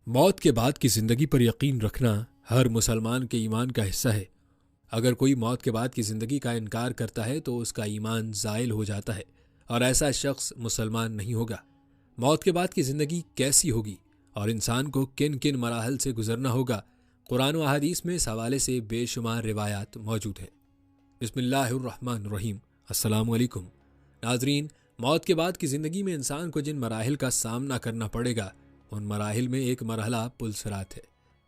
موت کے بعد کی زندگی پر یقین رکھنا ہر مسلمان کے ایمان کا حصہ ہے۔ اگر کوئی موت کے بعد کی زندگی کا انکار کرتا ہے تو اس کا ایمان زائل ہو جاتا ہے اور ایسا شخص مسلمان نہیں ہوگا۔ موت کے بعد کی زندگی کیسی ہوگی اور انسان کو کن کن مراحل سے گزرنا ہوگا، قرآن و احادیث میں اس حوالے سے بے شمار روایات موجود ہیں۔ بسم اللہ الرحمن الرحیم۔ السلام علیکم ناظرین، موت کے بعد کی زندگی میں انسان کو جن مراحل کا سامنا کرنا پڑے گا، ان مراحل میں ایک مرحلہ پل صراط ہے۔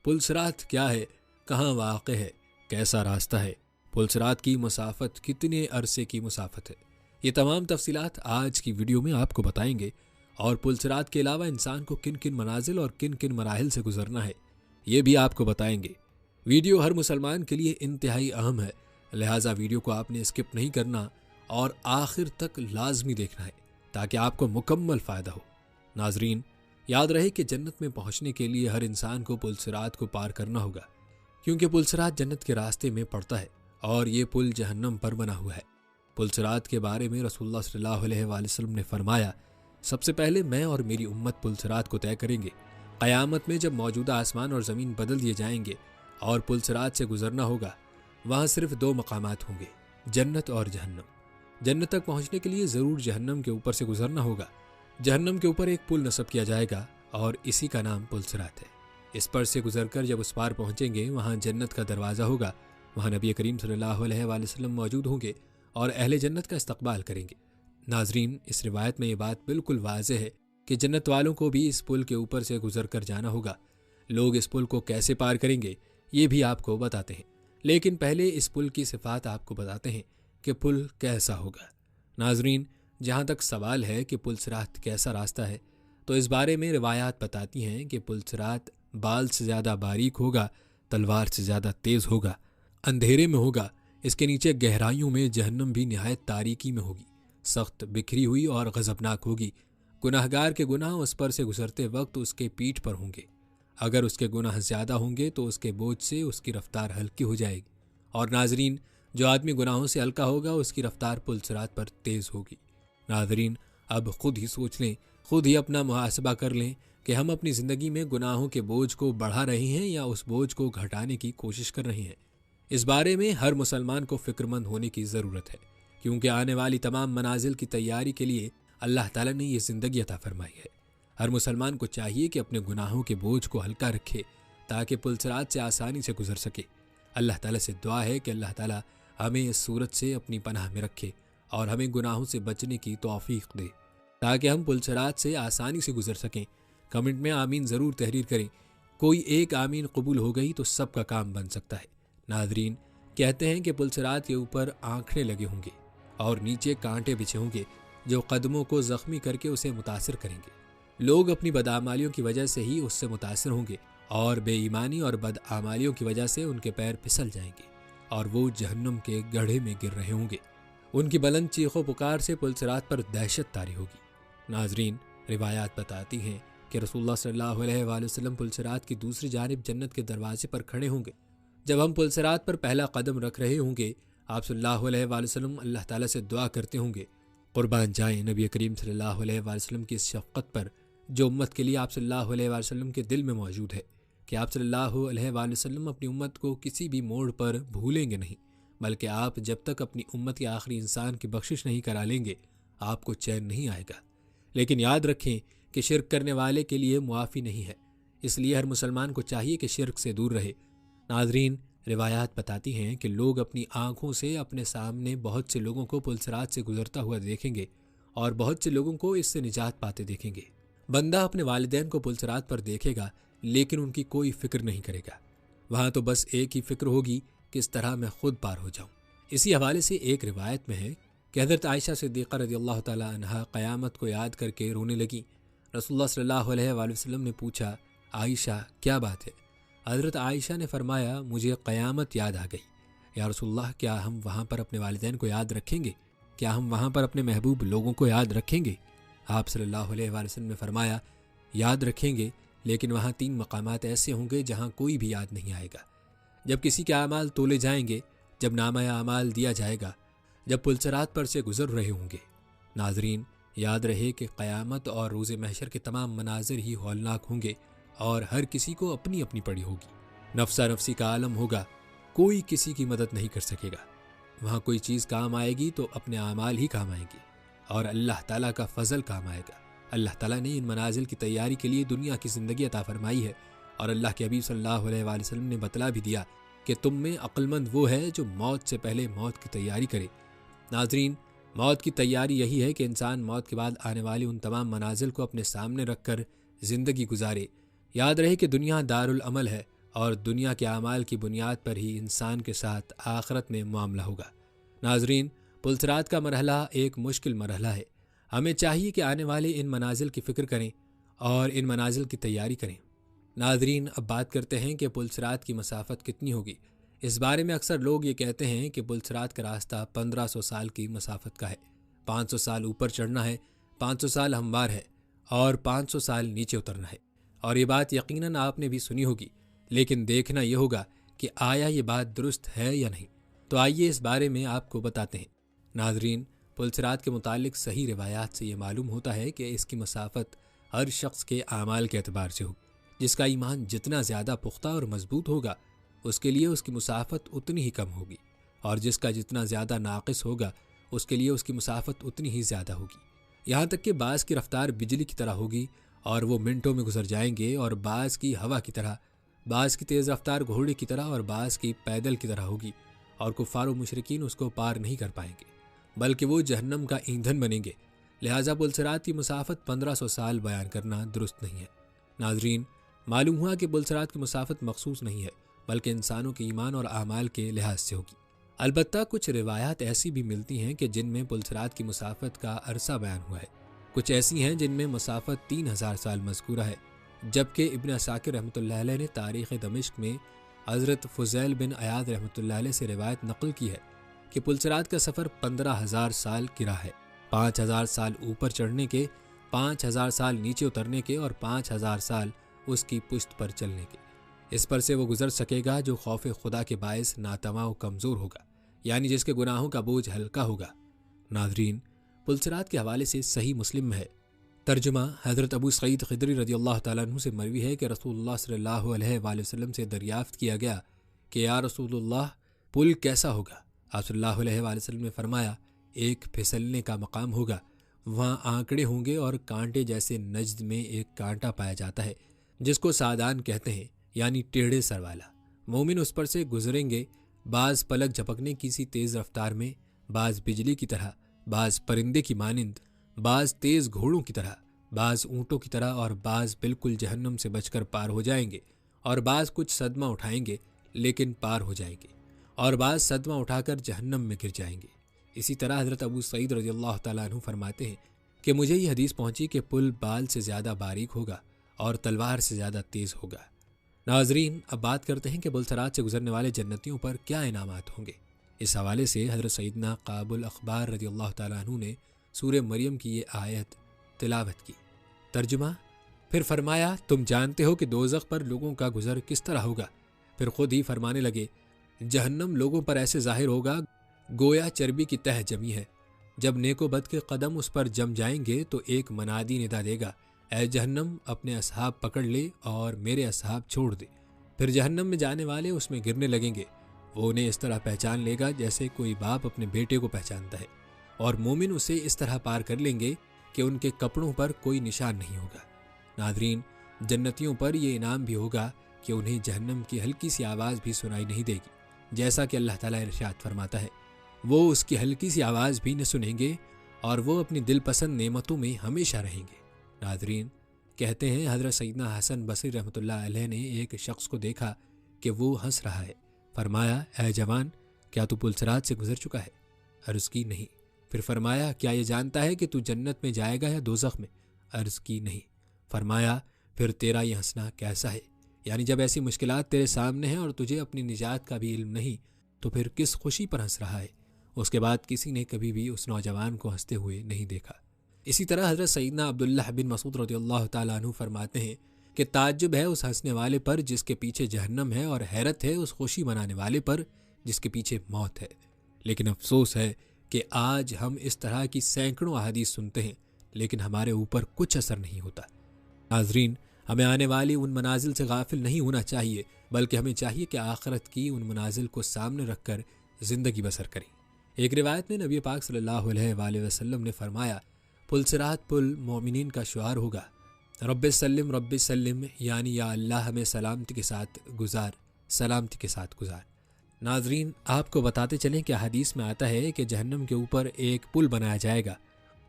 پل صراط کیا ہے، کہاں واقع ہے، کیسا راستہ ہے، پل صراط کی مسافت کتنے عرصے کی مسافت ہے، یہ تمام تفصیلات آج کی ویڈیو میں آپ کو بتائیں گے۔ اور پل صراط کے علاوہ انسان کو کن کن منازل اور کن کن مراحل سے گزرنا ہے، یہ بھی آپ کو بتائیں گے۔ ویڈیو ہر مسلمان کے لیے انتہائی اہم ہے، لہٰذا ویڈیو کو آپ نے اسکپ نہیں کرنا اور آخر تک لازمی دیکھنا ہے تاکہ آپ کو مکمل فائدہ ہو۔ ناظرین، یاد رہے کہ جنت میں پہنچنے کے لیے ہر انسان کو پل صراط کو پار کرنا ہوگا، کیونکہ پل صراط جنت کے راستے میں پڑتا ہے اور یہ پل جہنم پر بنا ہوا ہے۔ پل صراط کے بارے میں رسول اللہ صلی اللہ علیہ وآلہ وسلم نے فرمایا، سب سے پہلے میں اور میری امت پل صراط کو طے کریں گے۔ قیامت میں جب موجودہ آسمان اور زمین بدل دیے جائیں گے اور پل صراط سے گزرنا ہوگا، وہاں صرف دو مقامات ہوں گے، جنت اور جہنم۔ جنت تک پہنچنے کے لیے ضرور جہنم کے اوپر سے گزرنا ہوگا۔ جہنم کے اوپر ایک پل نصب کیا جائے گا اور اسی کا نام پل صراط ہے۔ اس پر سے گزر کر جب اس پار پہنچیں گے، وہاں جنت کا دروازہ ہوگا، وہاں نبی کریم صلی اللہ علیہ وآلہ وسلم موجود ہوں گے اور اہل جنت کا استقبال کریں گے۔ ناظرین، اس روایت میں یہ بات بالکل واضح ہے کہ جنت والوں کو بھی اس پل کے اوپر سے گزر کر جانا ہوگا۔ لوگ اس پل کو کیسے پار کریں گے، یہ بھی آپ کو بتاتے ہیں، لیکن پہلے اس پل کی صفات آپ کو بتاتے ہیں کہ پل کیسا ہوگا۔ ناظرین، جہاں تک سوال ہے کہ پل صراط کیسا راستہ ہے، تو اس بارے میں روایات بتاتی ہیں کہ پل صراط بال سے زیادہ باریک ہوگا، تلوار سے زیادہ تیز ہوگا، اندھیرے میں ہوگا، اس کے نیچے گہرائیوں میں جہنم بھی نہایت تاریکی میں ہوگی، سخت بکھری ہوئی اور غضبناک ہوگی۔ گناہگار کے گناہ اس پر سے گزرتے وقت اس کے پیٹھ پر ہوں گے۔ اگر اس کے گناہ زیادہ ہوں گے تو اس کے بوجھ سے اس کی رفتار ہلکی ہو جائے گی، اور ناظرین، جو آدمی گناہوں سے ہلکا ہوگا اس کی رفتار پل صراط پر تیز ہوگی۔ ناظرین، اب خود ہی سوچ لیں، خود ہی اپنا محاسبہ کر لیں کہ ہم اپنی زندگی میں گناہوں کے بوجھ کو بڑھا رہے ہیں یا اس بوجھ کو گھٹانے کی کوشش کر رہے ہیں۔ اس بارے میں ہر مسلمان کو فکر مند ہونے کی ضرورت ہے، کیونکہ آنے والی تمام منازل کی تیاری کے لیے اللہ تعالیٰ نے یہ زندگی عطا فرمائی ہے۔ ہر مسلمان کو چاہیے کہ اپنے گناہوں کے بوجھ کو ہلکا رکھے تاکہ پل صراط سے آسانی سے گزر سکے۔ اللہ تعالیٰ سے دعا ہے کہ اللہ تعالیٰ ہمیں اس صورت سے اپنی پناہ میں رکھے اور ہمیں گناہوں سے بچنے کی توفیق دے تاکہ ہم پل صراط سے آسانی سے گزر سکیں۔ کمنٹ میں آمین ضرور تحریر کریں، کوئی ایک آمین قبول ہو گئی تو سب کا کام بن سکتا ہے۔ ناظرین، کہتے ہیں کہ پل صراط کے اوپر آنکھیں لگے ہوں گے اور نیچے کانٹے بچھے ہوں گے جو قدموں کو زخمی کر کے اسے متاثر کریں گے۔ لوگ اپنی بدعمالیوں کی وجہ سے ہی اس سے متاثر ہوں گے اور بے ایمانی اور بدعمالیوں کی وجہ سے ان کے پیر پھسل جائیں گے اور وہ جہنم کے گڑھے میں گر رہے ہوں گے۔ ان کی بلند چیخ و پکار سے پل صراط پر دہشت طاری ہوگی۔ ناظرین، روایات بتاتی ہیں کہ رسول اللہ صلی اللہ علیہ وآلہ وسلم پل صراط کی دوسری جانب جنت کے دروازے پر کھڑے ہوں گے۔ جب ہم پل صراط پر پہلا قدم رکھ رہے ہوں گے، آپ صلی اللہ علیہ وآلہ وسلم اللہ تعالیٰ سے دعا کرتے ہوں گے، قربان جائیں نبی کریم صلی اللہ علیہ وآلہ وسلم کی اس شفقت پر جو امت کے لیے آپ صلی اللہ علیہ وآلہ وسلم کے دل میں موجود ہے، کہ آپ صلی اللہ علیہ وآلہ وسلم اپنی امت کو کسی بھی موڑ پر بھولیں گے نہیں، بلکہ آپ جب تک اپنی امت کے آخری انسان کی بخشش نہیں کرا لیں گے، آپ کو چین نہیں آئے گا۔ لیکن یاد رکھیں کہ شرک کرنے والے کے لیے معافی نہیں ہے، اس لیے ہر مسلمان کو چاہیے کہ شرک سے دور رہے۔ ناظرین، روایات بتاتی ہیں کہ لوگ اپنی آنکھوں سے اپنے سامنے بہت سے لوگوں کو پل صراط سے گزرتا ہوا دیکھیں گے اور بہت سے لوگوں کو اس سے نجات پاتے دیکھیں گے۔ بندہ اپنے والدین کو پل صراط پر دیکھے گا لیکن ان کی کوئی فکر نہیں کرے گا، وہاں تو بس ایک ہی فکر ہوگی کہ اس طرح میں خود پار ہو جاؤں۔ اسی حوالے سے ایک روایت میں ہے کہ حضرت عائشہ صدیقہ رضی اللہ تعالیٰ عنہا قیامت کو یاد کر کے رونے لگیں۔ رسول اللہ صلی اللہ علیہ وآلہ وسلم نے پوچھا، عائشہ کیا بات ہے؟ حضرت عائشہ نے فرمایا، مجھے قیامت یاد آ گئی۔ یا رسول اللہ، کیا ہم وہاں پر اپنے والدین کو یاد رکھیں گے؟ کیا ہم وہاں پر اپنے محبوب لوگوں کو یاد رکھیں گے؟ آپ صلی اللہ علیہ وآلہ وسلم نے فرمایا، یاد رکھیں گے، لیکن وہاں 3 مقامات ایسے ہوں گے جہاں کوئی بھی یاد نہیں آئے گا۔ جب کسی کے اعمال تولے جائیں گے، جب نامہ اعمال دیا جائے گا، جب پل صراط پر سے گزر رہے ہوں گے۔ ناظرین، یاد رہے کہ قیامت اور روز محشر کے تمام مناظر ہی ہولناک ہوں گے اور ہر کسی کو اپنی اپنی پڑی ہوگی۔ نفسا نفسی کا عالم ہوگا، کوئی کسی کی مدد نہیں کر سکے گا۔ وہاں کوئی چیز کام آئے گی تو اپنے اعمال ہی کام آئے گی، اور اللہ تعالیٰ کا فضل کام آئے گا۔ اللہ تعالیٰ نے ان منازل کی تیاری کے لیے دنیا کی زندگی عطا فرمائی ہے، اور اللہ کے حبیب صلی اللہ علیہ وآلہ وسلم نے بتلا بھی دیا کہ تم میں عقل مند وہ ہے جو موت سے پہلے موت کی تیاری کرے۔ ناظرین، موت کی تیاری یہی ہے کہ انسان موت کے بعد آنے والی ان تمام منازل کو اپنے سامنے رکھ کر زندگی گزارے۔ یاد رہے کہ دنیا دار العمل ہے، اور دنیا کے اعمال کی بنیاد پر ہی انسان کے ساتھ آخرت میں معاملہ ہوگا۔ ناظرین، پلسرات کا مرحلہ ایک مشکل مرحلہ ہے۔ ہمیں چاہیے کہ آنے والے ان منازل کی فکر کریں اور ان منازل کی تیاری کریں۔ ناظرین، اب بات کرتے ہیں کہ پلسرات کی مسافت کتنی ہوگی۔ اس بارے میں اکثر لوگ یہ کہتے ہیں کہ پلسرات کا راستہ 1500 سال کی مسافت کا ہے، 500 سال اوپر چڑھنا ہے، 500 سال ہموار ہے، اور 500 سال نیچے اترنا ہے۔ اور یہ بات یقیناً آپ نے بھی سنی ہوگی، لیکن دیکھنا یہ ہوگا کہ آیا یہ بات درست ہے یا نہیں۔ تو آئیے اس بارے میں آپ کو بتاتے ہیں۔ ناظرین، پلسرات کے متعلق صحیح روایات سے یہ معلوم ہوتا ہے کہ اس کی مسافت ہر شخص کے اعمال کے اعتبار سے ہوگی۔ جس کا ایمان جتنا زیادہ پختہ اور مضبوط ہوگا، اس کے لیے اس کی مسافت اتنی ہی کم ہوگی، اور جس کا جتنا زیادہ ناقص ہوگا، اس کے لیے اس کی مسافت اتنی ہی زیادہ ہوگی۔ یہاں تک کہ بعض کی رفتار بجلی کی طرح ہوگی اور وہ منٹوں میں گزر جائیں گے، اور بعض کی ہوا کی طرح، بعض کی تیز رفتار گھوڑے کی طرح، اور بعض کی پیدل کی طرح ہوگی، اور کفار و مشرکین اس کو پار نہیں کر پائیں گے، بلکہ وہ جہنم کا ایندھن بنیں گے۔ لہٰذا پلسرات کی مسافت 1500 سال بیان کرنا درست نہیں ہے۔ ناظرین، معلوم ہوا کہ پلسرات کی مسافت مخصوص نہیں ہے، بلکہ انسانوں کے ایمان اور اعمال کے لحاظ سے ہوگی۔ البتہ کچھ روایات ایسی بھی ملتی ہیں کہ جن میں پلسرات کی مسافت کا عرصہ بیان ہوا ہے۔ کچھ ایسی ہیں جن میں مسافت 3000 سال مذکورہ ہے، جبکہ ابن عساکر رحمۃ اللہ علیہ نے تاریخ دمشق میں حضرت فضیل بن عیاض رحمۃ اللہ علیہ سے روایت نقل کی ہے کہ پلسرات کا سفر 15000 سال کی راہ ہے، 5000 سال اوپر چڑھنے کے، 5000 سال نیچے اترنے کے، اور 5000 سال اس کی پشت پر چلنے کے۔ اس پر سے وہ گزر سکے گا جو خوف خدا کے باعث ناتواں و کمزور ہوگا، یعنی جس کے گناہوں کا بوجھ ہلکا ہوگا۔ ناظرین، پلسرات کے حوالے سے صحیح مسلم ہے۔ ترجمہ حضرت ابو سعید خدری رضی اللہ تعالیٰ عنہ سے مروی ہے کہ رسول اللہ صلی اللہ علیہ وآلہ وسلم سے دریافت کیا گیا کہ یا رسول اللہ، پل کیسا ہوگا؟ آپ صلی اللہ علیہ وآلہ وسلم نے فرمایا، ایک پھسلنے کا مقام ہوگا، وہاں آنکڑے ہوں گے، اور کانٹے جیسے نجد میں ایک کانٹا پایا جاتا ہے جس کو سادان کہتے ہیں، یعنی ٹیڑھے سر والا۔ مومن اس پر سے گزریں گے، بعض پلک جھپکنے کی سی تیز رفتار میں، بعض بجلی کی طرح، بعض پرندے کی مانند، بعض تیز گھوڑوں کی طرح، بعض اونٹوں کی طرح، اور بعض بالکل جہنم سے بچ کر پار ہو جائیں گے، اور بعض کچھ صدمہ اٹھائیں گے لیکن پار ہو جائیں گے، اور بعض صدمہ اٹھا کر جہنم میں گر جائیں گے۔ اسی طرح حضرت ابو سعید رضی اللہ تعالیٰ عنہ فرماتے ہیں کہ مجھے یہ حدیث پہنچی کہ پل بال سے زیادہ باریک ہوگا اور تلوار سے زیادہ تیز ہوگا۔ ناظرین، اب بات کرتے ہیں کہ پلسرات سے گزرنے والے جنتیوں پر کیا انعامات ہوں گے۔ اس حوالے سے حضرت سیدنا قاب الاخبار رضی اللہ تعالیٰ عنہ نے سورہ مریم کی یہ آیت تلاوت کی۔ ترجمہ، پھر فرمایا، تم جانتے ہو کہ دوزخ پر لوگوں کا گزر کس طرح ہوگا؟ پھر خود ہی فرمانے لگے، جہنم لوگوں پر ایسے ظاہر ہوگا گویا چربی کی تہ جمی ہے۔ جب نیک و بد کے قدم اس پر جم جائیں گے تو ایک منادی ندا دے گا، اے جہنم اپنے اصحاب پکڑ لے اور میرے اصحاب چھوڑ دے۔ پھر جہنم میں جانے والے اس میں گرنے لگیں گے، وہ انہیں اس طرح پہچان لے گا جیسے کوئی باپ اپنے بیٹے کو پہچانتا ہے، اور مومن اسے اس طرح پار کر لیں گے کہ ان کے کپڑوں پر کوئی نشان نہیں ہوگا۔ ناظرین، جنتیوں پر یہ انعام بھی ہوگا کہ انہیں جہنم کی ہلکی سی آواز بھی سنائی نہیں دے گی، جیسا کہ اللہ تعالیٰ ارشاد فرماتا ہے، وہ اس کی ہلکی سی آواز بھی نہ سنیں گے، اور وہ اپنی دل پسند نعمتوں میں ہمیشہ رہیں گے۔ ناظرین، کہتے ہیں حضرت سیدنا حسن بصری رحمۃ اللہ علیہ نے ایک شخص کو دیکھا کہ وہ ہنس رہا ہے۔ فرمایا، اے جوان، کیا تو پلسرات سے گزر چکا ہے؟ عرض کی نہیں۔ پھر فرمایا، کیا یہ جانتا ہے کہ تو جنت میں جائے گا یا دوزخ میں؟ عرض کی نہیں۔ فرمایا، پھر تیرا یہ ہنسنا کیسا ہے؟ یعنی جب ایسی مشکلات تیرے سامنے ہیں اور تجھے اپنی نجات کا بھی علم نہیں تو پھر کس خوشی پر ہنس رہا ہے؟ اس کے بعد کسی نے کبھی بھی اس نوجوان کو ہنستے ہوئے نہیں دیکھا۔ اسی طرح حضرت سیدنا عبداللہ بن مسعود رضی اللہ تعالیٰ عنہ فرماتے ہیں کہ تعجب ہے اس ہنسنے والے پر جس کے پیچھے جہنم ہے، اور حیرت ہے اس خوشی منانے والے پر جس کے پیچھے موت ہے۔ لیکن افسوس ہے کہ آج ہم اس طرح کی سینکڑوں احادیث سنتے ہیں لیکن ہمارے اوپر کچھ اثر نہیں ہوتا۔ ناظرین، ہمیں آنے والی ان منازل سے غافل نہیں ہونا چاہیے، بلکہ ہمیں چاہیے کہ آخرت کی ان منازل کو سامنے رکھ کر زندگی بسر کریں۔ ایک روایت میں نبی پاک صلی اللہ علیہ وآلہ وسلم نے فرمایا، پل صراط پل مومنین کا شعار ہوگا، رب سلم، یعنی یا اللہ ہمیں سلامتی کے ساتھ گزار۔ ناظرین، آپ کو بتاتے چلیں کہ حدیث میں آتا ہے کہ جہنم کے اوپر ایک پل بنایا جائے گا،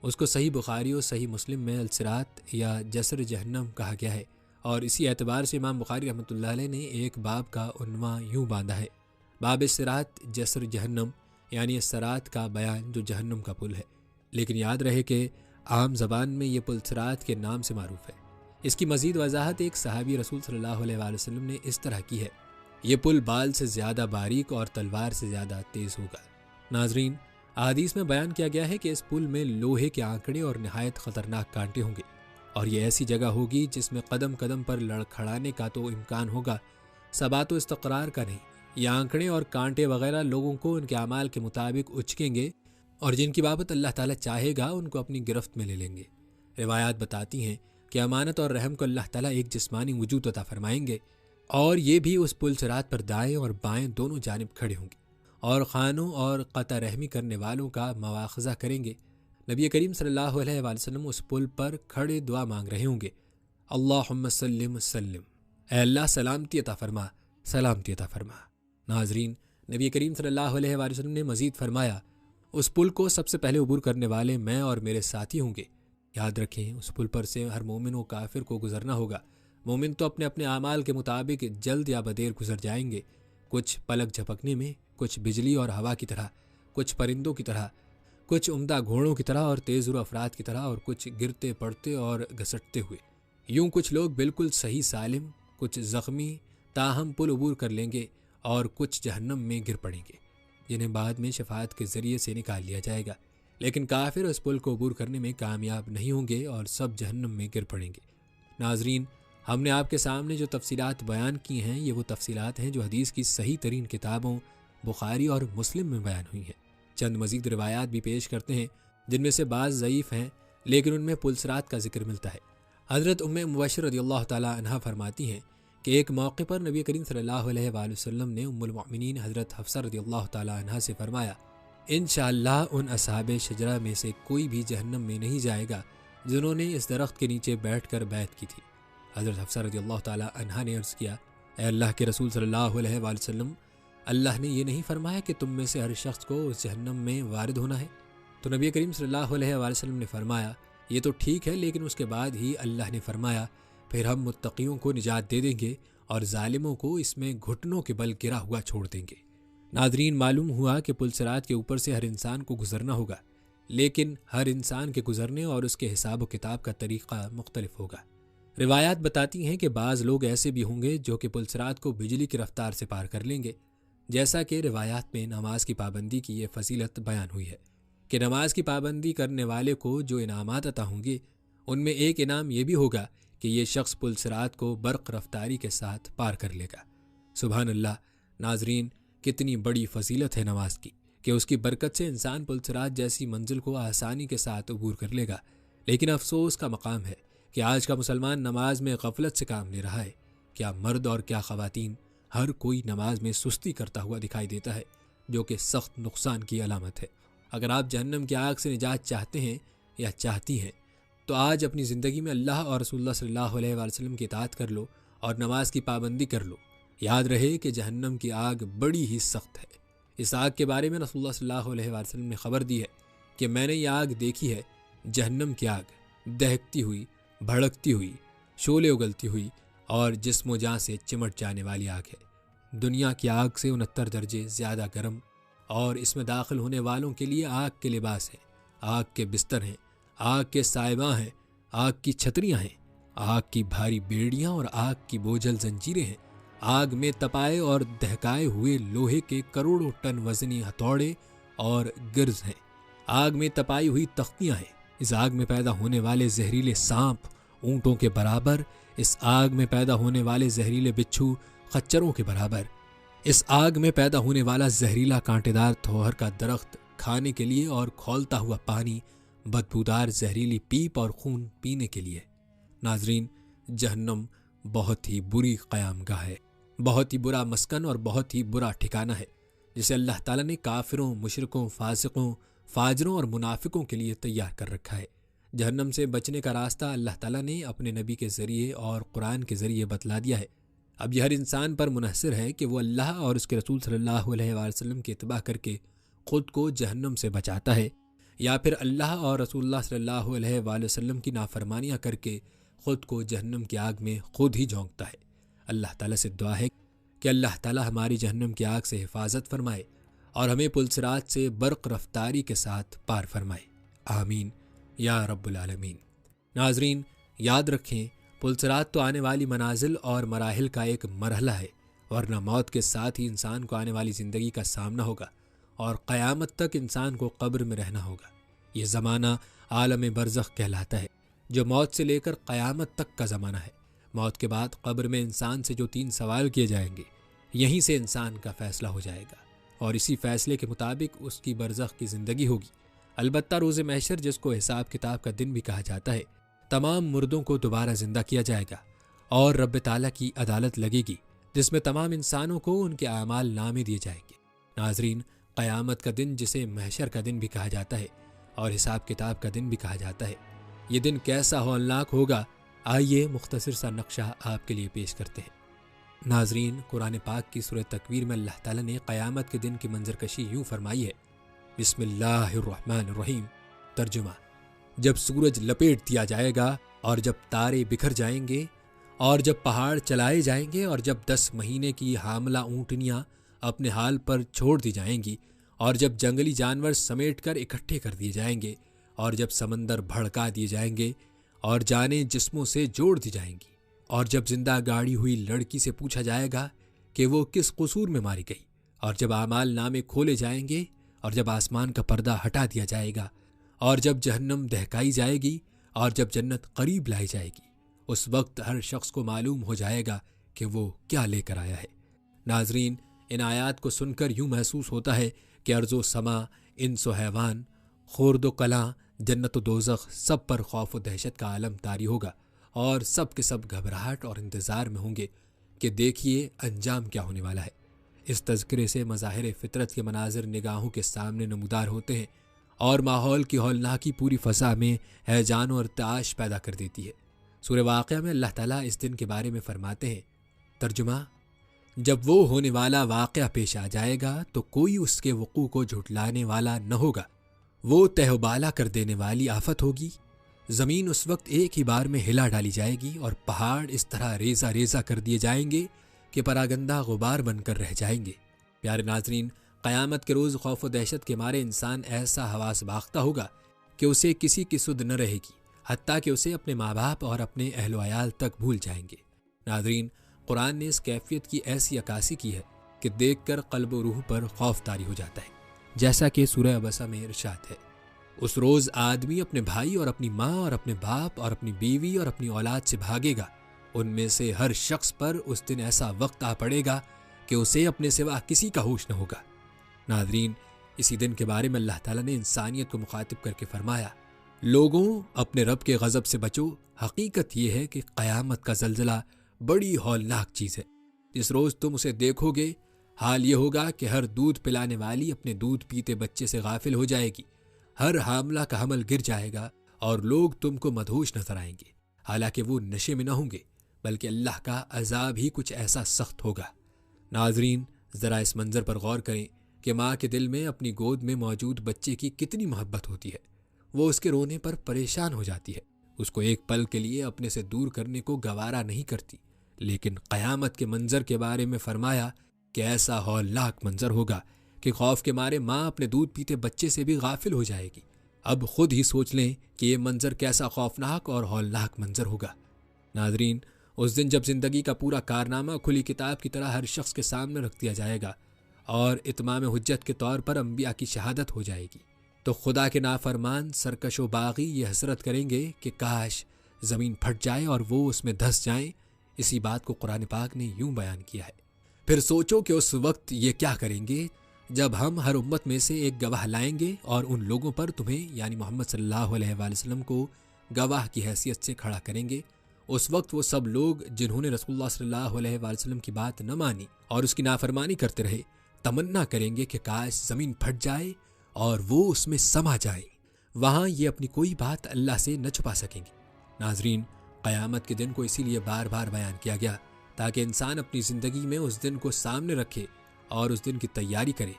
اس کو صحیح بخاری اور صحیح مسلم میں الصراط یا جسر جہنم کہا گیا ہے، اور اسی اعتبار سے امام بخاری رحمۃ اللہ علیہ نے ایک باب کا عنوان یوں باندھا ہے، باب الصراط جسر جہنم، یعنی الصراط کا بیان جو جہنم کا پل ہے۔ لیکن یاد رہے کہ عام زبان میں یہ پل صراط کے نام سے معروف ہے۔ اس کی مزید وضاحت ایک صحابی رسول صلی اللہ علیہ وآلہ وسلم نے اس طرح کی ہے، یہ پل بال سے زیادہ باریک اور تلوار سے زیادہ تیز ہوگا۔ ناظرین، احادیث میں بیان کیا گیا ہے کہ اس پل میں لوہے کے آنکڑے اور نہایت خطرناک کانٹے ہوں گے، اور یہ ایسی جگہ ہوگی جس میں قدم قدم پر لڑکھڑانے کا تو امکان ہوگا، ثبات و استقرار کا نہیں۔ یہ آنکڑے اور کانٹے وغیرہ لوگوں کو ان کے اعمال کے مطابق اچکیں گے، اور جن کی بابت اللہ تعالیٰ چاہے گا ان کو اپنی گرفت میں لے لیں گے۔ روایات بتاتی ہیں کہ امانت اور رحم کو اللہ تعالیٰ ایک جسمانی وجود عطا فرمائیں گے، اور یہ بھی اس پل صراط پر دائیں اور بائیں دونوں جانب کھڑے ہوں گے، اور خانوں اور قطع رحمی کرنے والوں کا مواخذہ کریں گے۔ نبی کریم صلی اللہ علیہ وآلہ وسلم اس پل پر کھڑے دعا مانگ رہے ہوں گے، اللہم سلم، اے اللہ سلامتی عطا فرما۔ ناظرین، نبی کریم صلی اللہ علیہ وآلہ وسلم نے مزید فرمایا، اس پل کو سب سے پہلے عبور کرنے والے میں اور میرے ساتھی ہوں گے۔ یاد رکھیں، اس پل پر سے ہر مومن و کافر کو گزرنا ہوگا۔ مومن تو اپنے اپنے اعمال کے مطابق جلد یا بدیر گزر جائیں گے، کچھ پلک جھپکنے میں، کچھ بجلی اور ہوا کی طرح، کچھ پرندوں کی طرح، کچھ عمدہ گھوڑوں کی طرح اور تیز رو افراد کی طرح، اور کچھ گرتے پڑتے اور گھسٹتے ہوئے۔ یوں کچھ لوگ بالکل صحیح سالم، کچھ زخمی تاہم پل عبور کر لیں گے، اور کچھ جہنم میں گر پڑیں گے، جنہیں بعد میں شفاعت کے ذریعے سے نکال لیا جائے گا۔ لیکن کافر اس پل کو عبور کرنے میں کامیاب نہیں ہوں گے اور سب جہنم میں گر پڑیں گے۔ ناظرین، ہم نے آپ کے سامنے جو تفصیلات بیان کی ہیں، یہ وہ تفصیلات ہیں جو حدیث کی صحیح ترین کتابوں بخاری اور مسلم میں بیان ہوئی ہیں۔ چند مزید روایات بھی پیش کرتے ہیں، جن میں سے بعض ضعیف ہیں، لیکن ان میں پل صراط کا ذکر ملتا ہے۔ حضرت ام مبشر رضی اللہ تعالیٰ عنہا فرماتی ہیں کہ ایک موقع پر نبی کریم صلی اللہ علیہ وآلہ وسلم نے ام المؤمنین حضرت حفصہ رضی اللہ تعالیٰ عنہا سے فرمایا، انشاءاللہ ان اصحاب شجرہ میں سے کوئی بھی جہنم میں نہیں جائے گا جنہوں نے اس درخت کے نیچے بیٹھ کر بیعت کی تھی۔ حضرت حفصہ رضی اللہ تعالیٰ عنہا نے عرض کیا، اے اللہ کے رسول صلی اللہ علیہ وآلہ وسلم، اللہ نے یہ نہیں فرمایا کہ تم میں سے ہر شخص کو اس جہنم میں وارد ہونا ہے؟ تو نبی کریم صلی اللہ علیہ وآلہ وسلم نے فرمایا، یہ تو ٹھیک ہے، لیکن اس کے بعد ہی اللہ نے فرمایا، پھر ہم متقیوں کو نجات دے دیں گے اور ظالموں کو اس میں گھٹنوں کے بل گرا ہوا چھوڑ دیں گے۔ ناظرین، معلوم ہوا کہ پل صراط کے اوپر سے ہر انسان کو گزرنا ہوگا، لیکن ہر انسان کے گزرنے اور اس کے حساب و کتاب کا طریقہ مختلف ہوگا۔ روایات بتاتی ہیں کہ بعض لوگ ایسے بھی ہوں گے جو کہ پل صراط کو بجلی کی رفتار سے پار کر لیں گے، جیسا کہ روایات میں نماز کی پابندی کی یہ فضیلت بیان ہوئی ہے کہ نماز کی پابندی کرنے والے کو جو انعامات عطا ہوں گے، ان میں ایک انعام یہ بھی ہوگا کہ یہ شخص پل صراط کو برق رفتاری کے ساتھ پار کر لے گا۔ سبحان اللہ! ناظرین، کتنی بڑی فضیلت ہے نماز کی کہ اس کی برکت سے انسان پل صراط جیسی منزل کو آسانی کے ساتھ عبور کر لے گا۔ لیکن افسوس کا مقام ہے کہ آج کا مسلمان نماز میں غفلت سے کام لے رہا ہے۔ کیا مرد اور کیا خواتین، ہر کوئی نماز میں سستی کرتا ہوا دکھائی دیتا ہے، جو کہ سخت نقصان کی علامت ہے۔ اگر آپ جہنم کی آگ سے نجات چاہتے ہیں یا چاہتی ہیں تو آج اپنی زندگی میں اللہ اور رسول اللہ صلی اللہ علیہ وآلہ وسلم کی اطاعت کر لو اور نماز کی پابندی کر لو۔ یاد رہے کہ جہنم کی آگ بڑی ہی سخت ہے۔ اس آگ کے بارے میں رسول اللہ صلی اللہ علیہ وآلہ وسلم نے خبر دی ہے کہ میں نے یہ آگ دیکھی ہے، جہنم کی آگ، دہکتی ہوئی، بھڑکتی ہوئی، شعلے اگلتی ہوئی اور جسم و جاں سے چمٹ جانے والی آگ ہے۔ دنیا کی آگ سے 69 درجے زیادہ گرم، اور اس میں داخل ہونے والوں کے لیے آگ کے لباس ہیں، آگ کے بستر ہیں، آگ کے سائباں ہیں، آگ کی چھتریاں ہیں، آگ کی بھاری بیڑیاں اور آگ کی بوجھل زنجیریں ہیں، آگ میں تپائے اور دہکائے ہوئے لوہے کے کروڑوں ٹن وزنی ہتھوڑے اور گرز ہیں، آگ میں تپائی ہوئی تختیاں ہیں۔ اس آگ میں پیدا ہونے والے زہریلے سانپ اونٹوں کے برابر، اس آگ میں پیدا ہونے والے زہریلے بچھو خچروں کے برابر، اس آگ میں پیدا ہونے والا زہریلا کانٹے دار تھوہر کا درخت کھانے کے لیے اور کھولتا ہوا پانی بدبودار زہریلی پیپ اور خون پینے کے لیے۔ ناظرین، جہنم بہت ہی بری قیام گاہ ہے، بہت ہی برا مسکن اور بہت ہی برا ٹھکانہ ہے، جسے اللہ تعالیٰ نے کافروں، مشرکوں، فاسقوں، فاجروں اور منافقوں کے لیے تیار کر رکھا ہے۔ جہنم سے بچنے کا راستہ اللہ تعالیٰ نے اپنے نبی کے ذریعے اور قرآن کے ذریعے بتلا دیا ہے۔ اب یہ ہر انسان پر منحصر ہے کہ وہ اللہ اور اس کے رسول صلی اللہ علیہ وآلہ وسلم کی اتباع کر کے خود کو جہنم سے بچاتا ہے، یا پھر اللہ اور رسول اللہ صلی اللہ علیہ وآلہ وسلم کی نافرمانیاں کر کے خود کو جہنم کی آگ میں خود ہی جھونکتا ہے۔ اللہ تعالیٰ سے دعا ہے کہ اللہ تعالیٰ ہماری جہنم کی آگ سے حفاظت فرمائے اور ہمیں پلسرات سے برق رفتاری کے ساتھ پار فرمائے، آمین یا رب العالمین۔ ناظرین، یاد رکھیں، پلسرات تو آنے والی منازل اور مراحل کا ایک مرحلہ ہے، ورنہ موت کے ساتھ ہی انسان کو آنے والی زندگی کا سامنا ہوگا اور قیامت تک انسان کو قبر میں رہنا ہوگا۔ یہ زمانہ عالم برزخ کہلاتا ہے، جو موت سے لے کر قیامت تک کا زمانہ ہے۔ موت کے بعد قبر میں انسان سے جو 3 سوال کیے جائیں گے، یہیں سے انسان کا فیصلہ ہو جائے گا اور اسی فیصلے کے مطابق اس کی برزخ کی زندگی ہوگی۔ البتہ روز محشر، جس کو حساب کتاب کا دن بھی کہا جاتا ہے، تمام مردوں کو دوبارہ زندہ کیا جائے گا اور رب تعالیٰ کی عدالت لگے گی، جس میں تمام انسانوں کو ان کے اعمال نامے دیے جائیں گے۔ ناظرین، قیامت کا دن، جسے محشر کا دن بھی کہا جاتا ہے اور حساب کتاب کا دن بھی کہا جاتا ہے، یہ دن کیسا ہولناک ہوگا، آئیے مختصر سا نقشہ آپ کے لیے پیش کرتے ہیں۔ ناظرین، قرآن پاک کی سورہ تکویر میں اللہ تعالیٰ نے قیامت کے دن کی منظر کشی یوں فرمائی ہے، بسم اللہ الرحمن الرحیم۔ ترجمہ: جب سورج لپیٹ دیا جائے گا اور جب تارے بکھر جائیں گے اور جب پہاڑ چلائے جائیں گے اور جب 10 مہینے کی حاملہ اونٹنیاں اپنے حال پر چھوڑ دی جائیں گی اور جب جنگلی جانور سمیٹ کر اکٹھے کر دیے جائیں گے اور جب سمندر بھڑکا دیے جائیں گے اور جانیں جسموں سے جوڑ دی جائیں گی اور جب زندہ گاڑی ہوئی لڑکی سے پوچھا جائے گا کہ وہ کس قصور میں ماری گئی اور جب اعمال نامے کھولے جائیں گے اور جب آسمان کا پردہ ہٹا دیا جائے گا اور جب جہنم دہکائی جائے گی اور جب جنت قریب لائی جائے گی، اس وقت ہر شخص کو معلوم ہو جائے گا کہ وہ کیا لے کر آیا ہے۔ ناظرین، ان آیات کو سن کر یوں محسوس ہوتا ہے کہ ارض و سما، انس و حیوان، خورد و کلاں، جنت و دوزخ، سب پر خوف و دہشت کا عالم طاری ہوگا اور سب کے سب گھبراہٹ اور انتظار میں ہوں گے کہ دیکھیے انجام کیا ہونے والا ہے۔ اس تذکرے سے مظاہر فطرت کے مناظر نگاہوں کے سامنے نمودار ہوتے ہیں اور ماحول کی ہولناکی پوری فضا میں ہیجان و ارتعاش پیدا کر دیتی ہے۔ سورہ واقعہ میں اللہ تعالیٰ اس دن کے بارے میں فرماتے ہیں، ترجمہ: جب وہ ہونے والا واقعہ پیش آ جائے گا تو کوئی اس کے وقوع کو جھٹلانے والا نہ ہوگا، وہ تہ و بالا کر دینے والی آفت ہوگی۔ زمین اس وقت ایک ہی بار میں ہلا ڈالی جائے گی اور پہاڑ اس طرح ریزہ ریزہ کر دیے جائیں گے کہ پراگندہ غبار بن کر رہ جائیں گے۔ پیارے ناظرین، قیامت کے روز خوف و دہشت کے مارے انسان ایسا حواس باختہ ہوگا کہ اسے کسی کی سدھ نہ رہے گی، حتیٰ کہ اسے اپنے ماں باپ اور اپنے اہل و عیال تک بھول جائیں گے۔ ناظرین، قرآن نے اس کیفیت کی ایسی عکاسی کی ہے کہ دیکھ کر قلب و روح پر خوف طاری ہو جاتا ہے، جیسا کہ سورہ عبسہ میں ارشاد ہے، اس روز آدمی اپنے بھائی اور اپنی ماں اور اپنے باپ اور اپنی بیوی اور اپنی اولاد سے بھاگے گا۔ ان میں سے ہر شخص پر اس دن ایسا وقت آ پڑے گا کہ اسے اپنے سوا کسی کا ہوش نہ ہوگا۔ ناظرین، اسی دن کے بارے میں اللہ تعالیٰ نے انسانیت کو مخاطب کر کے فرمایا، لوگوں، اپنے رب کے غضب سے بچو۔ حقیقت یہ ہے کہ قیامت کا زلزلہ بڑی ہولناک چیز ہے۔ جس روز تم اسے دیکھو گے، حال یہ ہوگا کہ ہر دودھ پلانے والی اپنے دودھ پیتے بچے سے غافل ہو جائے گی، ہر حاملہ کا حمل گر جائے گا اور لوگ تم کو مدہوش نظر آئیں گے، حالانکہ وہ نشے میں نہ ہوں گے، بلکہ اللہ کا عذاب ہی کچھ ایسا سخت ہوگا۔ ناظرین، ذرا اس منظر پر غور کریں کہ ماں کے دل میں اپنی گود میں موجود بچے کی کتنی محبت ہوتی ہے۔ وہ اس کے رونے پر پریشان ہو جاتی ہے، اس کو ایک پل کے لیے اپنے سے دور کرنے کو گوارا نہیں کرتی، لیکن قیامت کے منظر کے بارے میں فرمایا کہ ایسا ہولناک منظر ہوگا کہ خوف کے مارے ماں اپنے دودھ پیتے بچے سے بھی غافل ہو جائے گی۔ اب خود ہی سوچ لیں کہ یہ منظر کیسا خوفناک اور ہولناک منظر ہوگا۔ ناظرین، اس دن جب زندگی کا پورا کارنامہ کھلی کتاب کی طرح ہر شخص کے سامنے رکھ دیا جائے گا اور اتمام حجت کے طور پر انبیاء کی شہادت ہو جائے گی، تو خدا کے نافرمان سرکش و باغی یہ حسرت کریں گے کہ کاش زمین پھٹ جائے اور وہ اس میں دھس جائیں۔ اسی بات کو قرآن پاک نے یوں بیان کیا ہے، پھر سوچو کہ اس وقت یہ کیا کریں گے جب ہم ہر امت میں سے ایک گواہ لائیں گے اور ان لوگوں پر تمہیں یعنی محمد صلی اللہ علیہ وآلہ وسلم کو گواہ کی حیثیت سے کھڑا کریں گے۔ اس وقت وہ سب لوگ جنہوں نے رسول اللہ صلی اللہ علیہ وآلہ وسلم کی بات نہ مانی اور اس کی نافرمانی کرتے رہے تمنا کریں گے کہ کاش زمین پھٹ جائے اور وہ اس میں سما جائے۔ وہاں یہ اپنی کوئی بات اللہ سے نہ چھپا سکیں گے۔ ناظرین، قیامت کے دن کو اسی لیے بار بار بیان کیا گیا تاکہ انسان اپنی زندگی میں اس دن کو سامنے رکھے اور اس دن کی تیاری کرے۔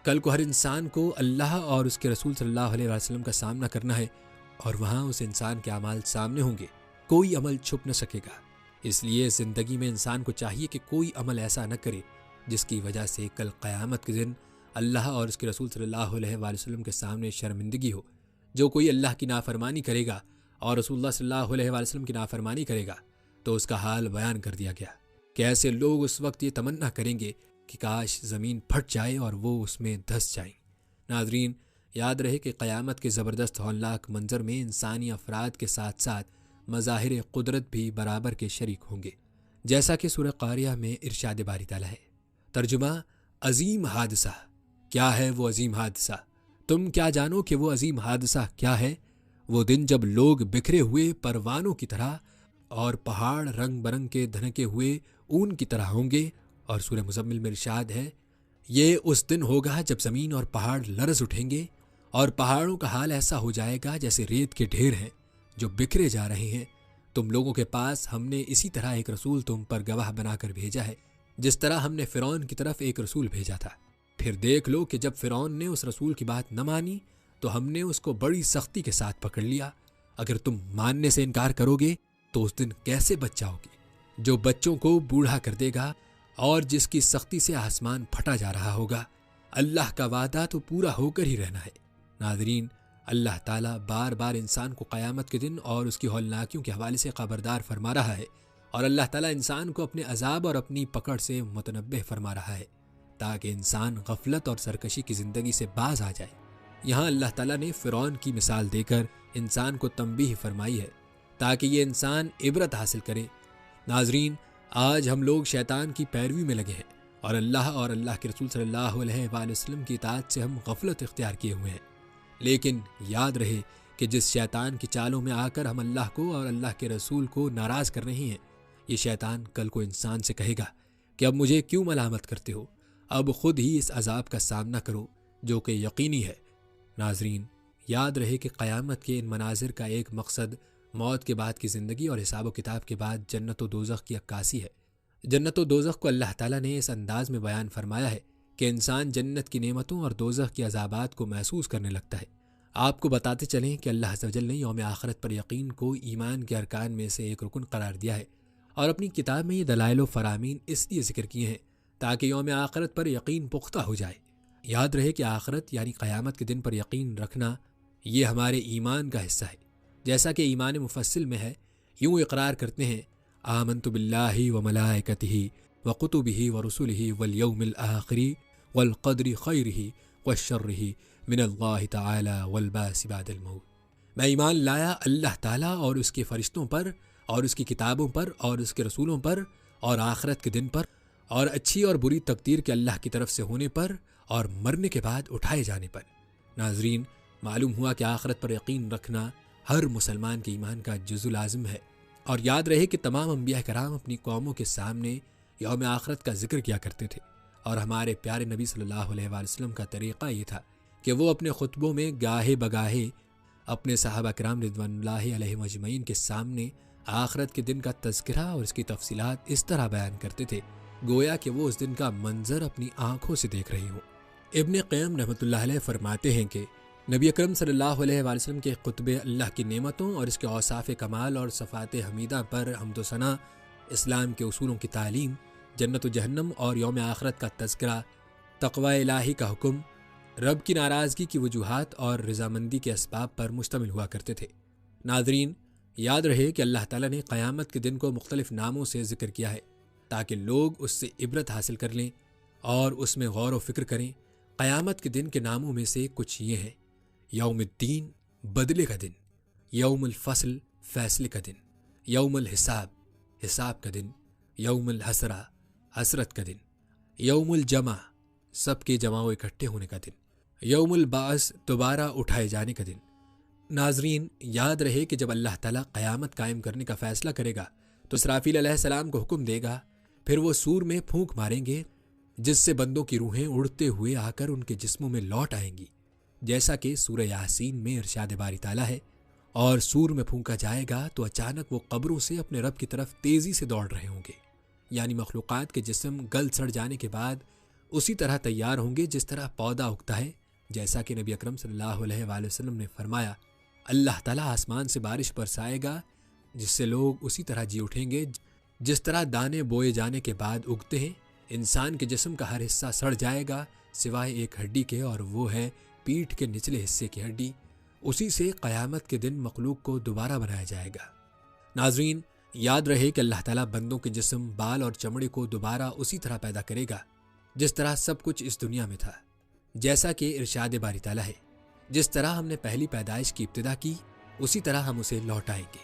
کل کو ہر انسان کو اللہ اور اس کے رسول صلی اللہ علیہ وسلم کا سامنا کرنا ہے، اور وہاں اس انسان کے اعمال سامنے ہوں گے، کوئی عمل چھپ نہ سکے گا۔ اس لیے زندگی میں انسان کو چاہیے کہ کوئی عمل ایسا نہ کرے جس کی وجہ سے کل قیامت کے دن اللہ اور اس کے رسول صلی اللہ علیہ وآلہ وسلم کے سامنے شرمندگی ہو۔ جو کوئی اللہ کی نافرمانی کرے گا اور رسول اللہ صلی اللہ علیہ وآلہ وسلم کی نافرمانی کرے گا تو اس کا حال بیان کر دیا گیا کہ ایسے لوگ اس وقت یہ تمنا کریں گے کہ کاش زمین پھٹ جائے اور وہ اس میں دھس جائیں۔ ناظرین، یاد رہے کہ قیامت کے زبردست ہولناک منظر میں انسانی افراد کے ساتھ ساتھ مظاہر قدرت بھی برابر کے شریک ہوں گے، جیسا کہ سورہ قاریہ میں ارشاد باری تعالیٰ ہے۔ ترجمہ: عظیم حادثہ۔ کیا ہے وہ عظیم حادثہ؟ تم کیا جانو کہ وہ عظیم حادثہ کیا ہے؟ وہ دن جب لوگ بکھرے ہوئے پروانوں کی طرح اور پہاڑ رنگ برنگ کے دھنکے ہوئے اون کی طرح ہوں گے۔ اور سورہ مزمل میں ارشاد ہے، یہ اس دن ہوگا جب زمین اور پہاڑ لرز اٹھیں گے اور پہاڑوں کا حال ایسا ہو جائے گا جیسے ریت کے ڈھیر ہیں جو بکھرے جا رہے ہیں۔ تم لوگوں کے پاس ہم نے اسی طرح ایک رسول تم پر گواہ بنا کر بھیجا ہے، جس طرح ہم نے فرعون کی طرف ایک رسول بھیجا تھا۔ پھر دیکھ لو کہ جب فرعون نے اس رسول کی بات نہ مانی تو ہم نے اس کو بڑی سختی کے ساتھ پکڑ لیا۔ اگر تم ماننے سے انکار کرو گے تو اس دن کیسے بچ جاؤ گے جو بچوں کو بوڑھا کر دے گا اور جس کی سختی سے آسمان پھٹا جا رہا ہوگا۔ اللہ کا وعدہ تو پورا ہو کر ہی رہنا ہے۔ ناظرین، اللہ تعالیٰ بار بار انسان کو قیامت کے دن اور اس کی ہولناکیوں کے حوالے سے خبردار فرما رہا ہے، اور اللہ تعالیٰ انسان کو اپنے عذاب اور اپنی پکڑ سے متنبہ فرما رہا ہے تاکہ انسان غفلت اور سرکشی کی زندگی سے باز آ جائے۔ یہاں اللہ تعالیٰ نے فرعون کی مثال دے کر انسان کو تنبیہ فرمائی ہے تاکہ یہ انسان عبرت حاصل کرے۔ ناظرین، آج ہم لوگ شیطان کی پیروی میں لگے ہیں اور اللہ کے رسول صلی اللہ علیہ وآلہ وسلم کی اطاعت سے ہم غفلت اختیار کیے ہوئے ہیں۔ لیکن یاد رہے کہ جس شیطان کی چالوں میں آ کر ہم اللہ کو اور اللہ کے رسول کو ناراض کر رہے ہیں، یہ شیطان کل کو انسان سے کہے گا کہ اب مجھے کیوں ملامت کرتے ہو، اب خود ہی اس عذاب کا سامنا کرو جو کہ یقینی ہے۔ ناظرین، یاد رہے کہ قیامت کے ان مناظر کا ایک مقصد موت کے بعد کی زندگی اور حساب و کتاب کے بعد جنت و دوزخ کی عکاسی ہے۔ جنت و دوزخ کو اللہ تعالیٰ نے اس انداز میں بیان فرمایا ہے کہ انسان جنت کی نعمتوں اور دوزخ کی عذابات کو محسوس کرنے لگتا ہے۔ آپ کو بتاتے چلیں کہ اللہ عز و جل نے یوم آخرت پر یقین کو ایمان کے ارکان میں سے ایک رکن قرار دیا ہے، اور اپنی کتاب میں یہ دلائل و فرامین اس لیے ذکر کیے ہیں تاکہ یوم آخرت پر یقین پختہ ہو جائے۔ یاد رہے کہ آخرت یعنی قیامت کے دن پر یقین رکھنا یہ ہمارے ایمان کا حصہ ہے، جیسا کہ ایمان مفصل میں ہے۔ یوں اقرار کرتے ہیں، آمنت باللہ وملائکتہ وکتبہ ورسلہ والیوم الآخر والقدر خیرہ وشرہ من اللہ تعالی والبعث بعد الموت۔ میں ایمان لایا اللہ تعالیٰ اور اس کے فرشتوں پر اور اس کی کتابوں پر اور اس کے رسولوں پر اور آخرت کے دن پر اور اچھی اور بری تقدیر کے اللہ کی طرف سے ہونے پر اور مرنے کے بعد اٹھائے جانے پر۔ ناظرین، معلوم ہوا کہ آخرت پر یقین رکھنا ہر مسلمان کے ایمان کا جزء لازم ہے، اور یاد رہے کہ تمام انبیاء کرام اپنی قوموں کے سامنے یوم آخرت کا ذکر کیا کرتے تھے، اور ہمارے پیارے نبی صلی اللہ علیہ وآلہ وسلم کا طریقہ یہ تھا کہ وہ اپنے خطبوں میں گاہے بگاہے اپنے صحابہ کرام رضوان اللہ علیہم اجمعین کے سامنے آخرت کے دن کا تذکرہ اور اس کی تفصیلات اس طرح بیان کرتے تھے گویا کہ وہ اس دن کا منظر اپنی آنکھوں سے دیکھ رہے ہوں۔ ابن قیم رحمۃ اللہ علیہ فرماتے ہیں کہ نبی اکرم صلی اللہ علیہ وآلہ وسلم کے خطبے اللہ کی نعمتوں اور اس کے اوصاف کمال اور صفات حمیدہ پر حمد و ثنا، اسلام کے اصولوں کی تعلیم، جنت و جہنم اور یوم آخرت کا تذکرہ، تقوی الہی کا حکم، رب کی ناراضگی کی وجوہات اور رضامندی کے اسباب پر مشتمل ہوا کرتے تھے۔ ناظرین، یاد رہے کہ اللہ تعالیٰ نے قیامت کے دن کو مختلف ناموں سے ذکر کیا ہے تاکہ لوگ اس سے عبرت حاصل کر لیں اور اس میں غور و فکر کریں۔ قیامت کے دن کے ناموں میں سے کچھ یہ ہیں: یوم الدین، بدلے کا دن، یوم الفصل، فیصلے کا دن، یوم الحساب، حساب کا دن، یوم الحسرہ، حسرت کا دن، یوم الجمع، سب کے جمع و اکٹھے ہونے کا دن، یوم البعث، دوبارہ اٹھائے جانے کا دن، ناظرین، یاد رہے کہ جب اللہ تعالیٰ قیامت قائم کرنے کا فیصلہ کرے گا تو اسرافیل علیہ السلام کو حکم دے گا، پھر وہ سور میں پھونک ماریں گے جس سے بندوں کی روحیں اڑتے ہوئے آ کر ان کے جسموں میں لوٹ آئیں گی، جیسا کہ سورہ یاسین میں ارشاد باری تعالیٰ ہے۔ اور سور میں پھونکا جائے گا تو اچانک وہ قبروں سے اپنے رب کی طرف تیزی سے دوڑ رہے ہوں گے، یعنی مخلوقات کے جسم گل سڑ جانے کے بعد اسی طرح تیار ہوں گے جس طرح پودا اگتا ہے، جیسا کہ نبی اکرم صلی اللہ علیہ وآلہ وسلم نے فرمایا، اللہ تعالیٰ آسمان سے بارش برسائے گا جس سے لوگ اسی طرح جی اٹھیں گے جس طرح دانے بوئے جانے کے بعد اگتے ہیں۔ انسان کے جسم کا ہر حصہ سڑ جائے گا سوائے ایک ہڈی کے، اور وہ ہے پیٹھ کے نچلے حصے کی ہڈی، اسی سے قیامت کے دن مخلوق کو دوبارہ بنایا جائے گا۔ ناظرین، یاد رہے کہ اللہ تعالیٰ بندوں کے جسم، بال اور چمڑے کو دوبارہ اسی طرح پیدا کرے گا جس طرح سب کچھ اس دنیا میں تھا، جیسا کہ ارشاد باری تعالیٰ ہے، جس طرح ہم نے پہلی پیدائش کی ابتدا کی اسی طرح ہم اسے لوٹائیں گے۔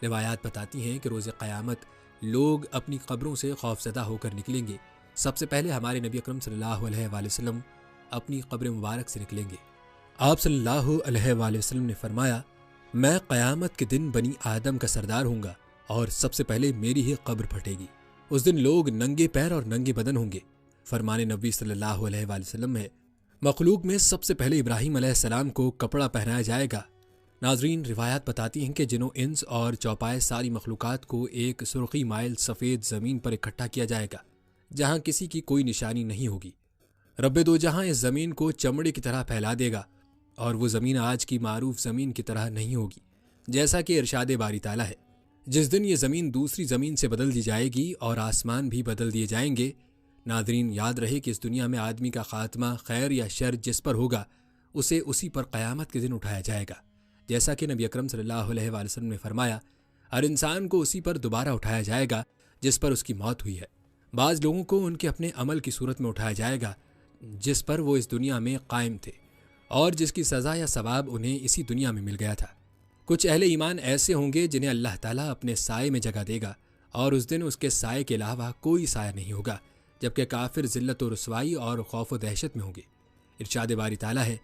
روایات بتاتی ہیں کہ روز قیامت لوگ اپنی قبروں سے خوفزدہ ہو کر نکلیں گے۔ سب سے پہلے ہمارے نبی اکرم صلی اللہ علیہ وآلہ وسلم اپنی قبر مبارک سے نکلیں گے۔ آپ صلی اللہ علیہ وآلہ وسلم نے فرمایا، میں قیامت کے دن بنی آدم کا سردار ہوں گا اور سب سے پہلے میری ہی قبر پھٹے گی۔ اس دن لوگ ننگے پیر اور ننگے بدن ہوں گے۔ فرمان نبی صلی اللہ علیہ وآلہ وسلم ہے، مخلوق میں سب سے پہلے ابراہیم علیہ السلام کو کپڑا پہنایا جائے گا۔ ناظرین، روایات بتاتی ہیں کہ جنوں انس اور چوپائے ساری مخلوقات کو ایک سرخی مائل سفید زمین پر اکٹھا کیا جائے گا جہاں کسی کی کوئی نشانی نہیں ہوگی۔ رب دو جہاں اس زمین کو چمڑے کی طرح پھیلا دے گا، اور وہ زمین آج کی معروف زمین کی طرح نہیں ہوگی، جیسا کہ ارشاد باری تعالیٰ ہے۔ جس دن یہ زمین دوسری زمین سے بدل دی جائے گی اور آسمان بھی بدل دیے جائیں گے۔ ناظرین، یاد رہے کہ اس دنیا میں آدمی کا خاتمہ خیر یا شر جس پر ہوگا اسے اسی پر قیامت کے دن اٹھایا جائے گا، جیسا کہ نبی اکرم صلی اللہ علیہ وآلہ وسلم نے فرمایا، ہر انسان کو اسی پر دوبارہ اٹھایا جائے گا جس پر اس کی موت ہوئی ہے۔ بعض لوگوں کو ان کے اپنے عمل کی صورت میں اٹھایا جائے گا جس پر وہ اس دنیا میں قائم تھے اور جس کی سزا یا ثواب انہیں اسی دنیا میں مل گیا تھا۔ کچھ اہل ایمان ایسے ہوں گے جنہیں اللہ تعالیٰ اپنے سائے میں جگہ دے گا، اور اس دن اس کے سائے کے علاوہ کوئی سایہ نہیں ہوگا، جبکہ کافر ذلت و رسوائی اور خوف و دہشت میں ہوں گے۔ ارشاد باری تعالیٰ ہے،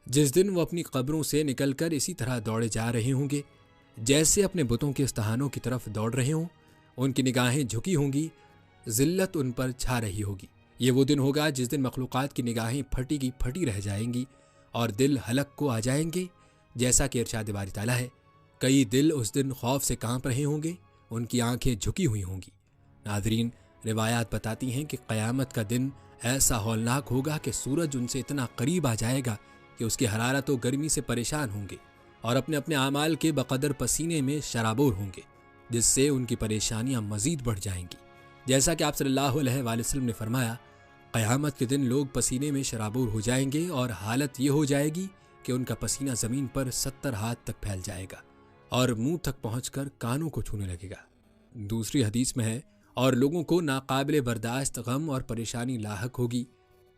جس دن وہ اپنی قبروں سے نکل کر اسی طرح دوڑے جا رہے ہوں گے جیسے اپنے بتوں کے استہانوں کی طرف دوڑ رہے ہوں، ان کی نگاہیں جھکی ہوں گی، ذلت ان پر چھا رہی ہوگی۔ یہ وہ دن ہوگا جس دن مخلوقات کی نگاہیں پھٹی کی پھٹی رہ جائیں گی اور دل حلق کو آ جائیں گے، جیسا کہ ارشاد باری تعالیٰ ہے، کئی دل اس دن خوف سے کانپ رہے ہوں گے، ان کی آنکھیں جھکی ہوئی ہوں گی۔ ناظرین، روایات بتاتی ہیں کہ قیامت کا دن ایسا ہولناک ہوگا کہ سورج ان سے اتنا قریب آ جائے گا کہ اس کی حرارت و گرمی سے پریشان ہوں گے اور اپنے اپنے اعمال کے بقدر پسینے میں شرابور ہوں گے، جس سے ان کی پریشانیاں مزید بڑھ جائیں گی۔ جیسا کہ آپ صلی اللہ علیہ وآلہ وسلم نے فرمایا، قیامت کے دن لوگ پسینے میں شرابور ہو جائیں گے اور حالت یہ ہو جائے گی کہ ان کا پسینہ زمین پر 70 ہاتھ تک پھیل جائے گا اور منہ تک پہنچ کر کانوں کو چھونے لگے گا۔ دوسری حدیث میں ہے، اور لوگوں کو ناقابل برداشت غم اور پریشانی لاحق ہوگی۔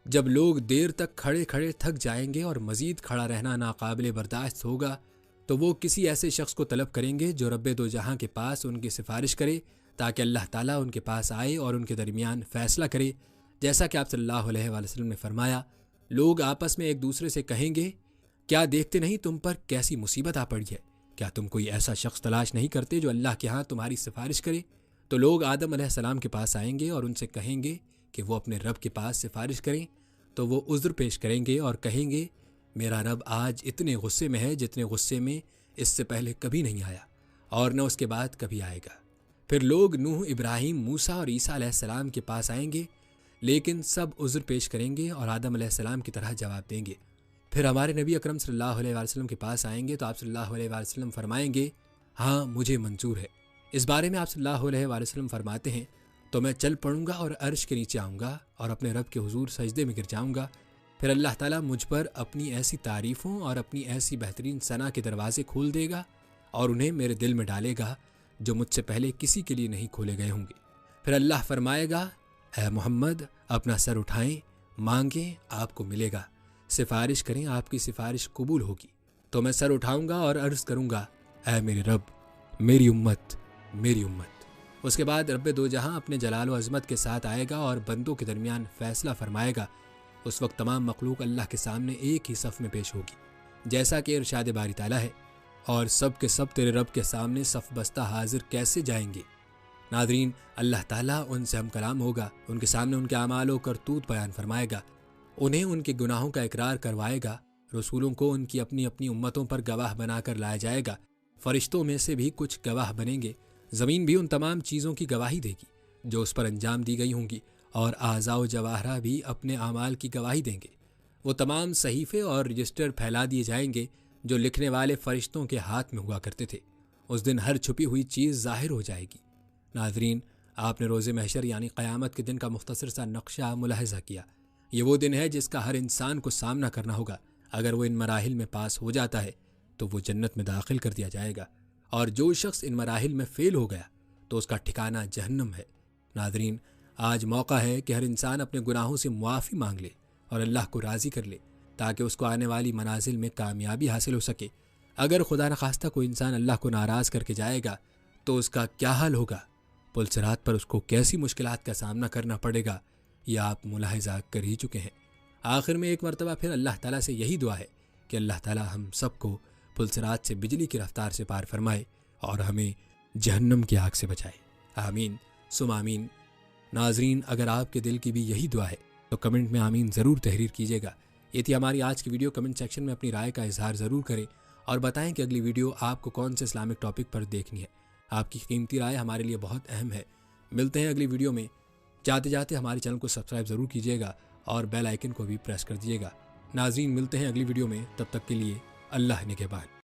جب لوگ دیر تک کھڑے کھڑے تھک جائیں گے اور مزید کھڑا رہنا ناقابل برداشت ہوگا تو وہ کسی ایسے شخص کو طلب کریں گے جو رب دو جہاں کے پاس ان کی سفارش کرے تاکہ اللہ تعالیٰ ان کے پاس آئے اور ان کے درمیان فیصلہ کرے۔ جیسا کہ آپ صلی اللہ علیہ وآلہ وسلم نے فرمایا، لوگ آپس میں ایک دوسرے سے کہیں گے، کیا دیکھتے نہیں تم پر کیسی مصیبت آ پڑی ہے؟ کیا تم کوئی ایسا شخص تلاش نہیں کرتے جو اللہ کے ہاں تمہاری سفارش کرے؟ تو لوگ آدم علیہ السلام کے پاس آئیں گے اور ان سے کہیں گے کہ وہ اپنے رب کے پاس سفارش کریں، تو وہ عذر پیش کریں گے اور کہیں گے، میرا رب آج اتنے غصے میں ہے جتنے غصے میں اس سے پہلے کبھی نہیں آیا اور نہ اس کے بعد کبھی آئے گا۔ پھر لوگ نوح، ابراہیم، موسیٰ اور عیسیٰ علیہ السلام کے پاس آئیں گے، لیکن سب عذر پیش کریں گے اور آدم علیہ السلام کی طرح جواب دیں گے۔ پھر ہمارے نبی اکرم صلی اللہ علیہ وآلہ وسلم کے پاس آئیں گے تو آپ صلی اللہ علیہ وآلہ وسلم فرمائیں گے، ہاں مجھے منظور ہے۔ اس بارے میں آپ صلی اللہ علیہ وآلہ وسلم فرماتے ہیں، تو میں چل پڑوں گا اور عرش کے نیچے آؤں گا اور اپنے رب کے حضور سجدے میں گر جاؤں گا۔ پھر اللہ تعالیٰ مجھ پر اپنی ایسی تعریفوں اور اپنی ایسی بہترین ثنا کے دروازے کھول دے گا اور انہیں میرے دل میں ڈالے گا جو مجھ سے پہلے کسی کے لیے نہیں کھولے گئے ہوں گے۔ پھر اللہ فرمائے گا، اے محمد اپنا سر اٹھائیں، مانگیں آپ کو ملے گا، سفارش کریں آپ کی سفارش قبول ہوگی۔ تو میں سر اٹھاؤں گا اور عرض کروں گا، اے میرے رب، میری امت، میری امت۔ اس کے بعد رب دو جہاں اپنے جلال و عظمت کے ساتھ آئے گا اور بندوں کے درمیان فیصلہ فرمائے گا۔ اس وقت تمام مخلوق اللہ کے سامنے ایک ہی صف میں پیش ہوگی، جیسا کہ ارشاد باری تعالیٰ ہے، اور سب کے سب تیرے رب کے سامنے صف بستہ حاضر کیسے جائیں گے؟ ناظرین، اللہ تعالیٰ ان سے ہم کلام ہوگا، ان کے سامنے ان کے اعمال و کرتوت بیان فرمائے گا، انہیں ان کے گناہوں کا اقرار کروائے گا، رسولوں کو ان کی اپنی اپنی امتوں پر گواہ بنا کر لایا جائے گا، فرشتوں میں سے بھی کچھ گواہ بنیں گے، زمین بھی ان تمام چیزوں کی گواہی دے گی جو اس پر انجام دی گئی ہوں گی، اور اعضاء و جواہرہ بھی اپنے اعمال کی گواہی دیں گے۔ وہ تمام صحیفے اور رجسٹر پھیلا دیے جائیں گے جو لکھنے والے فرشتوں کے ہاتھ میں ہوا کرتے تھے۔ اس دن ہر چھپی ہوئی چیز ظاہر ہو جائے گی۔ ناظرین، آپ نے روز محشر یعنی قیامت کے دن کا مختصر سا نقشہ ملاحظہ کیا۔ یہ وہ دن ہے جس کا ہر انسان کو سامنا کرنا ہوگا۔ اگر وہ ان مراحل میں پاس ہو جاتا ہے تو وہ جنت میں داخل کر دیا جائے گا، اور جو شخص ان مراحل میں فیل ہو گیا تو اس کا ٹھکانہ جہنم ہے۔ ناظرین، آج موقع ہے کہ ہر انسان اپنے گناہوں سے معافی مانگ لے اور اللہ کو راضی کر لے تاکہ اس کو آنے والی منازل میں کامیابی حاصل ہو سکے۔ اگر خدا نخواستہ کوئی انسان اللہ کو ناراض کر کے جائے گا تو اس کا کیا حال ہوگا؟ پل صراط پر اس کو کیسی مشکلات کا سامنا کرنا پڑے گا، یہ آپ ملاحظہ کر ہی چکے ہیں۔ آخر میں ایک مرتبہ پھر اللہ تعالیٰ سے یہی دعا ہے کہ اللہ تعالیٰ ہم سب کو پل صراط سے بجلی کی رفتار سے پار فرمائے اور ہمیں جہنم کی آگ سے بچائے۔ آمین ثم آمین۔ ناظرین، اگر آپ کے دل کی بھی یہی دعا ہے تو کمنٹ میں آمین ضرور تحریر کیجیے گا۔ یہ تھی ہماری آج کی ویڈیو۔ کمنٹ سیکشن میں اپنی رائے کا اظہار ضرور کریں اور بتائیں کہ اگلی ویڈیو آپ کو کون سے اسلامک ٹاپک پر دیکھنی ہے۔ آپ کی قیمتی رائے ہمارے لیے بہت اہم ہے۔ ملتے ہیں اگلی ویڈیو میں۔ جاتے جاتے ہمارے چینل کو سبسکرائب ضرور کیجیے گا اور بیل آئیکن کو بھی پریس کر دیجیے گا۔ ناظرین، ملتے ہیں اگلی ویڈیو میں، تب تک کے لیے اللہ نگہبان۔